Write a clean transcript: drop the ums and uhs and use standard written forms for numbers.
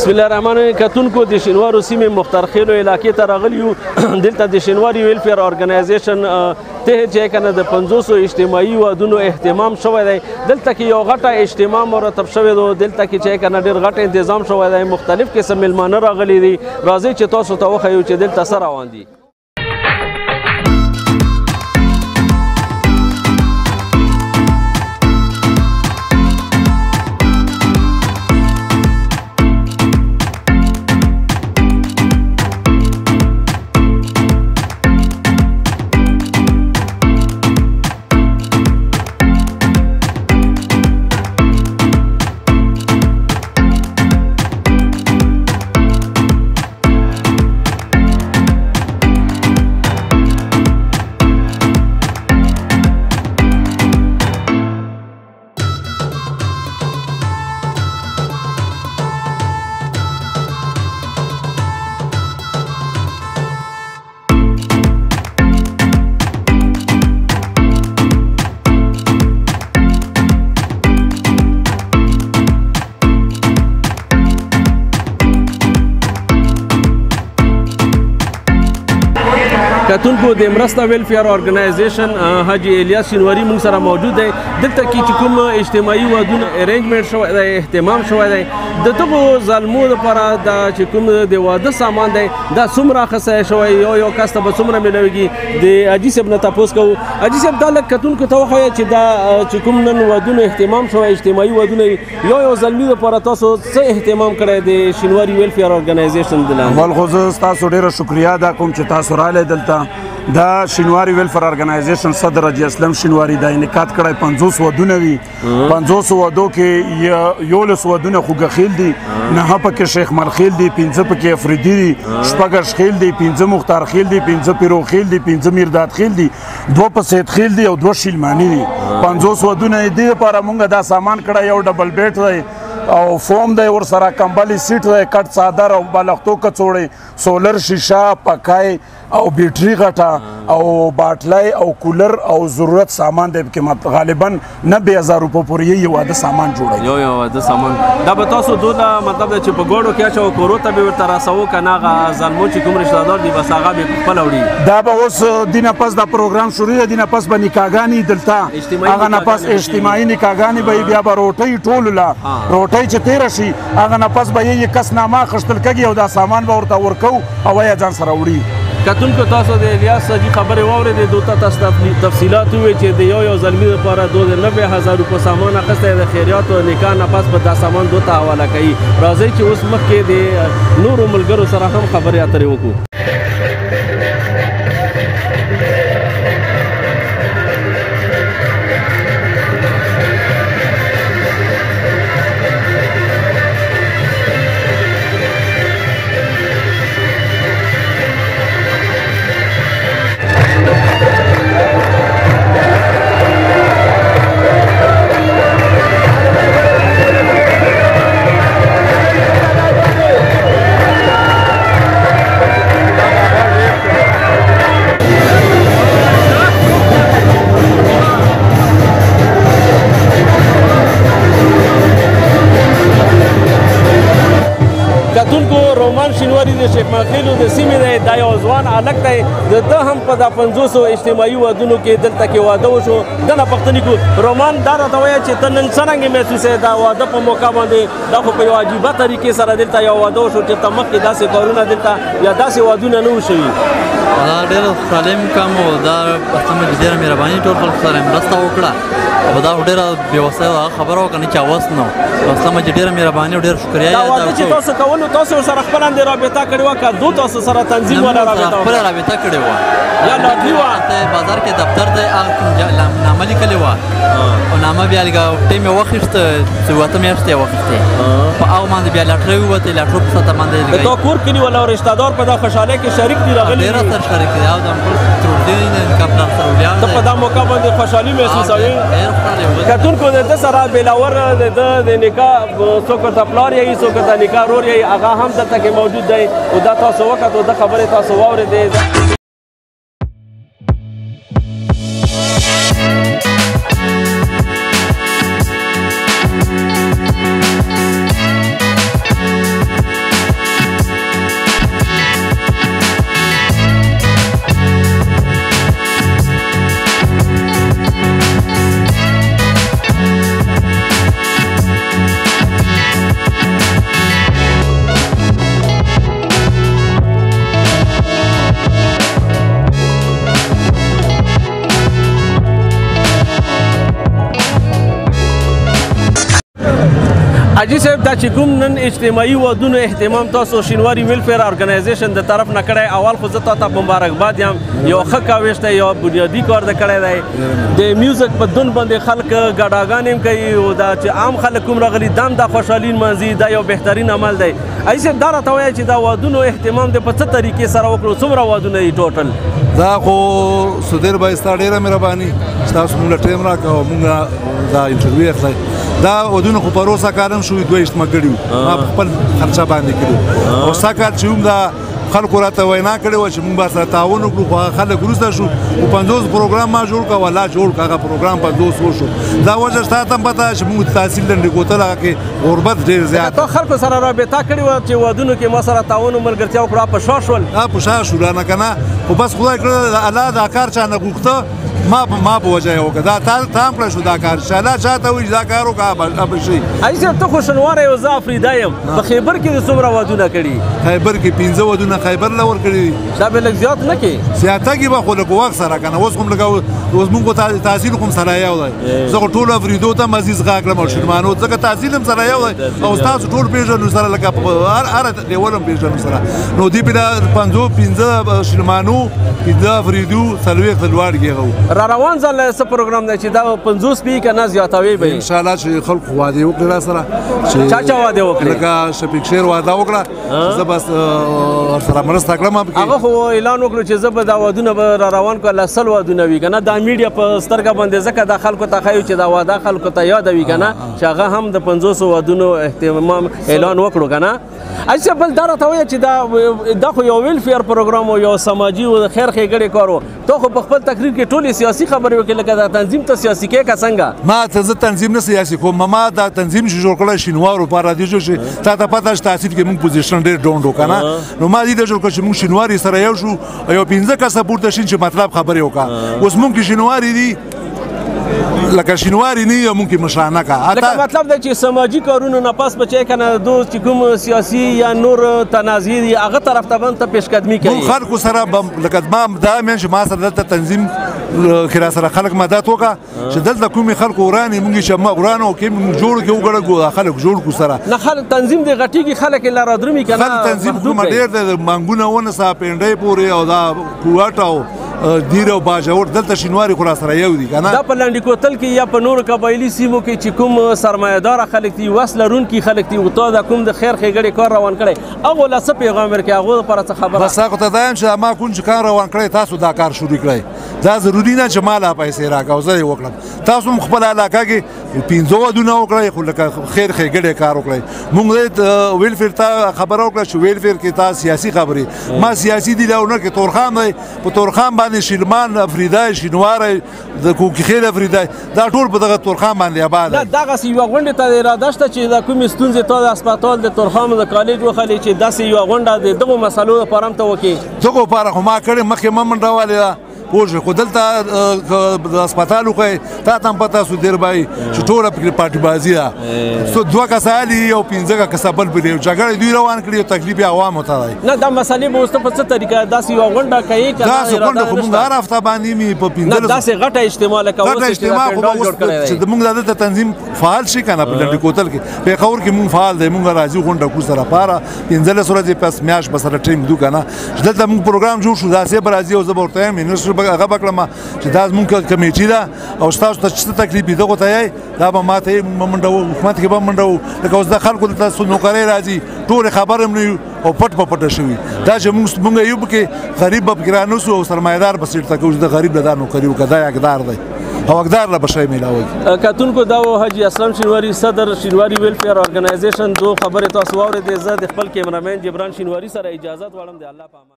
بسم الله الرحمن الرحیم. کتونکو د شینوارو سیمې مخترخیلو علاقې ته راغلي یو. دلته د شینواري ویلفیر ارګنایزیشن ته چې کنه د 500 اجتماعي وادونو اهتمام شوی دی. دلته کې یو غټه اجتماع مرتب شوی دی. دلته کې چې کنه ډېر غټ تنظیم شوی دی. مختلف قسم ملمانه راغلي دي. راځي چې تاسو ته وښیو چې دلته څه روان دي. کتونکو د مرسته ویلفیر ارګنایزیشن حاجی الیاس شینواری مونږ سره موجود دی. دلته کې چې کوم اجتماعي وادونه ارینجمنټ شوی دی، اهتمام شوی دی، د دغو ظالمو لپاره دا چې کوم د واده سامان دی دا څومره اخیستی شوی، یو کس ته به څومره میلاویږي. د حاجي صاحب نه تپوس کوو. حاجي صاحب دا لږ کتونکو ته وښیه چې دا چې کوم نن وادونه اهتمام شوی، اجتماعي وادونه یو ظلمي لپاره تاسو څه اهتمام کړی د شینواري ویلفیر ارګنایزیشن د لاندې؟ اول خو زه ستاسو ډېره شکریا ادا کوم چې تاسو راغلی دلته. دا شینواري ویلفیر ارګنایزیشن صدر حاجي اسلم شینواري دا انعقاد کړی. 500 ودونه وي. 500 ودو کې 11 ودونه خوږخیل دي، 9 پکې شیخ مرخیل دي، 5 پکې افریدي دي، 6 اشخیل دي، 5 مختارخیل دي، 5 پیروخیل دي، 5 میردادخیل دي، 2 په سیدخیل دي او 2 شیلمانی دي. 500 ودونه دي لپاره مونږ دا سامان کړی. یو ډبل بیټ دی او فوم دی، ورسره کمبلي سیټ دی، کټ څادر او بالښتو کڅوړې، سولر شیشه، پکای او بیټري غټه او باټلی او کولر او ضرورت سامان دی. قیمت غالبا 90,000 روپو پورې یو واده سامان جوړوي. یو واده سامان دا به تاسو دوله مطلب دی چې په ګوړو کې اچوو، کورو ته به ورته راسوو، که نه هغه ظلمو چې کوم رشته دار دي بس هغه به خپله وړي. دا به اوس دینه پس دا پروګرام شروع دی. دینه پس به نکاحګانې دلته، هغه نه پس اجتماعي نکاحګانې به بیا به روټۍ ټولو له روټۍ چې تېره شي هغه نه پس به یې کس نامه اخیستل کېږي او دا سامان به ورته ورکوو او یا ځان سره وړي. کتونکو تاسو د الیاس حاجي خبرې واورېدې. دوی ته تاسو تفصیلات ووایي چې د یو ظلمي لپاره دوی د 90,000 روپو سامان اخیستی د خیریاتو نکاح نه پس به دا سامان دوی ته حواله کوي. راځئ چې اوس مخکې د نورو ملګرو سره هم خبرې اترې وکړو. شینواري د شیخ مرخیلو د سیمې دی. دا یو ځوان هلک دی. د ده هم په دا 500 اجتماعي وادونو کې دلته کې واده وشو. ده نه پوښتنې کړو. رومان دا راته وایه چې ته نن څرنګه محسوسوې دا واده په موقع باندې؟ دا خو په یو عجیبه طریقې سره دلته یو واده وشو چې ته مخکې داسې کارونه دلته یا داسې وادونه نه وو شوي. دا ډېره خوشحالي مې کوم او دا اسلام چې ډېره مهرباني ټول خلکو سره یې مرسته وکړه او دا ډېره بېوسه خبره وکړه نه چې اواز نه و. اسلام چې ډېره مهرباني او ډېره شکریه یې دا واده چې تاسو کولو تاسو ورسره خپله اندې رابطه کړې وه که دو تاسو سره تنظیم والا رابطه وه؟ خپله رابطه کړې وه یا لاټري وه؟ بازار کې دفتر دی هغه کوم نامه لیکلې وه او نامه بیا لږه ټیم یې واخیسته چې 8 میاشتې یې واخیستې په هغه باندې بیا لاټرۍ ووتې. لاټرۍ په سطح باندې د تا کور کلي والا او رشته دار په دا خوشحالۍ کې شریک دي راغلي ډېره سره شریک دي او دا ته په دا موقع باندې خوشحالي محسوسوې؟ کتونکو د ده سره بېلاور د ده د نکاح څوک ورته پلار یې څوک ورته نکاح رور یې هغه هم دلته کې موجود دی او دا تاسو وکتو د خبرې تاسو واورېدې. حاجی صاحب دا چې کوم نن اجتماعي ودونو اهتمام تاسو شینواري ویلفیر ارګنایزیشن د طرف نه کړی اول خو زه تاته مبارکباد یم یو ښه کاوش دی یو بنیادي کار د کړی دی د میوزک په دون باندې خلک ګډاګانې هم کوي او دا چې عام خلک کوم راغلي دا هم دا خوشحالي لمانځي دا یو بهترین عمل دی حاجي صاحب دا راته وایه چې دا ودونو اهتمام دی په څه طریقې سره وکړو څومره ودونه دي ټوټل دا خو سودیر بھائی ستا ډېره مهرباني چې تاسو موږ له ټایم راکړه او موږ دا انټرویو اخلی دا ودونه خو پروسه کال هم شوي 2 اجتماع کړي وو ما په خپل خرچه باندې کړي او سږ کال چې هم دا خلکو راته وینا کړې وه چې موږ به سره تعاون وکړو خو هغه خلک وروسته شو خو 50 پروګرام ما جوړ کړه والله جوړ کړه هغه پروګرام 50 وشو دا وجه شته ته هم پته چې موږ تحصیل ډنډې کوتل هغه کې غربت ډېر زیات تا خلکو سره رابطه کړې وه چې ودونو کې ما سره تعاون او ملګرتیا وکړه په شا شول په شا شو رانه که نه خو بس خدای کړه الله دا کار چا نه غوښته ما په وجه یې وکړه دا تا هم کړی شو دا کار چې الله چا ته وایي چې دا کار وکړه به شي حاجي صاحب ته خو شنواری یو زه افریدا یم په خیبر کې د څومره ودونه کړي خیبر کې 15 ودونه خیبر له ورکړي دي دا به لږ زیات نه کې زیاته کې به خو لږ وخت سره که نه اوس خو اوس مونږ تحصیل خو هم سره یو دی زه خو ټولو افریدو ته هم عزیز غا کړم او شرمانو ځکه تحصیل هم سره یو دی او ستاسو ټول پېژنو سره لکه هر ډیول هم پېژنو سره نو دوی پې 15 شرمانو 15 افریدو 40 لوړ کېږو را روان ځل څه پروګرام دی چې دا 50 پی که نه زیاتوي به انشاءالله چې خلکو واده وکړي را سره چا چا واده وکړي لکه شفیق شیر واده وکړه زه بس ورسره مرسته کړم هغه خو اعلان وکړو چې زه به دا ودونه به را روان کړم له 100 ودونه وي که نه دا میډیا په سترګه باندې ځکه دا خلکو ته ښایي چې دا واده خلکو ته یاد وي که نه چې هغه هم د 500 ودونو اهتمام اعلان وکړو که نه حاجي صاحب بل دا راته وایه چې دا خو یو ویلفیر پروګرام او یو سماجي او خیر ښېګڼې کار و ته خو په خپل تقریر کې ټولې سیاسي خبرې وکړې لکه دا تنظیم ته سیاسي کې که څنګه ما ته زه تنظیم نه سیاسي کوم ما دا تنظیم چې جوړ کړی شینوارو په رادیو چې تا ته پته چې تحصیل کې موږ پوزیشن ډېر ډونډ و که نه نو ما دې جوړ کړ چې موږ شینواري سره یو شو یو 15 کسه پورته شین چې مطلب خبرې وکړه اوس موږ کې شینواري دي لکه شینواري نه یو ممکن مشرانه کا لکه مطلب دا چې سماجی کارونو نه پاس بچی کنه دو چې کوم سیاسي یا نور تنازعي دي هغه طرف ته باندې پیشقدمي کوي خلکو سره لکه ما دا مې چې ما سره دلته تنظیم خلا سره خلک مدد وکړه چې دلته کومې خلکو ورانې مونږ چې ما ورانه او کې مونږ جوړ کې وګړه خلک جوړ کو سره نه خلک تنظیم دی غټيږي خلک لاره درمي کنه خلک تنظیم کوم ډېر د مانګونه ونه صاحب پنډای پورې او دا کوټاو دیر او باجوړ دلته شینواري خو را سره یو دي کنه دا په لاندې کوتل کې یا په نور قبایلی سیمو کې چې کوم سرمایه‌دار خلک دي وس لرونکي خلک دي او ته دا کوم د خیر ښېګڼې کار روان کړی هغه لا څه پیغام ورکړي هغه لپاره څه خبره بس هغه ته دا یم چې ما کوم چې کار روان کړی تاسو دا کار شروع کړئ دا ضروري نه چې ما لا پیسې راکړه زه یې وکړم تاسو هم خپل علاقه کې 15 ودونه وکړئ خو لکه خیر ښېګڼې کار وکړئ موږ ویلفیر ته خبره وکړه چې ویلفیر کې تاسو سیاسي خبرې ما سیاسي دي لاونه کې تورخان دی په تورخان باندې شلمان افریدای شینواری د کوکخیل افریدای دا ټول په دغه تورخان باندې آباد دی دغه یو غونډه ته اراده شته چې د کومې ستونزې ته د هسپتال د تورخان د کالج وخلي چې داسې یو غونډه د دغه مسلو لپاره هم ته وکړي دغه لپاره خو ما کړې مخکې ما منډه والې پوه خو دلته د هسپتال وکړئ تا ته هم پته سو دیر بای چې ټوله پکې پارټي بازي ده سو 2 کسه علي او 15 کسه بل پرې جګړې دوی روان کړي او تکلیف یې عوامو ته دی نه دا مسلې به اوس ته په څه طریقه داسې یوه غونډه کوي که داسې غونډه خو موږ هر هفته باندې مې په 15 نه داسې غټه اجتماع لکه اوس چې موږ دلته تنظیم فعال شي که نه په لنډي کوتل کې پېښور کې موږ فعال دی موږ راځي غونډه کړو سره پاره 15 ورځې پس میاشت به سره ټیم دو که نه چې دلته موږ پروګرام جوړ شو داسې به راځي او زه به ورته وایم منسټر هغه به کړم چې دا زموږ کمیټي ده او ستاسو ته چې څه تکلیف وي دغو ته یې دا به ما ته یې منډه وو حکومت کې به منډه وو لکه اوس د خلکو دلته نوکرۍ راځي ټولې خبر هم نه وي او پټ په پټه شوي دا چې موږ یو پکې غریب به پکې رانوسو او سرمایهدار به سیټ ته کوو چې د غریب له دا نوکري وکړه دا حقدار دی او حقدار له به شی میلاوي کتونکو دا و حاجي اسلم شینواري صدر شینواري ویلفیر ارګنایزیشن دو خبرې تاسو واورېدې زه د خپل کیمرامین جبران شینواري سره اجازت غواړم د الله په امان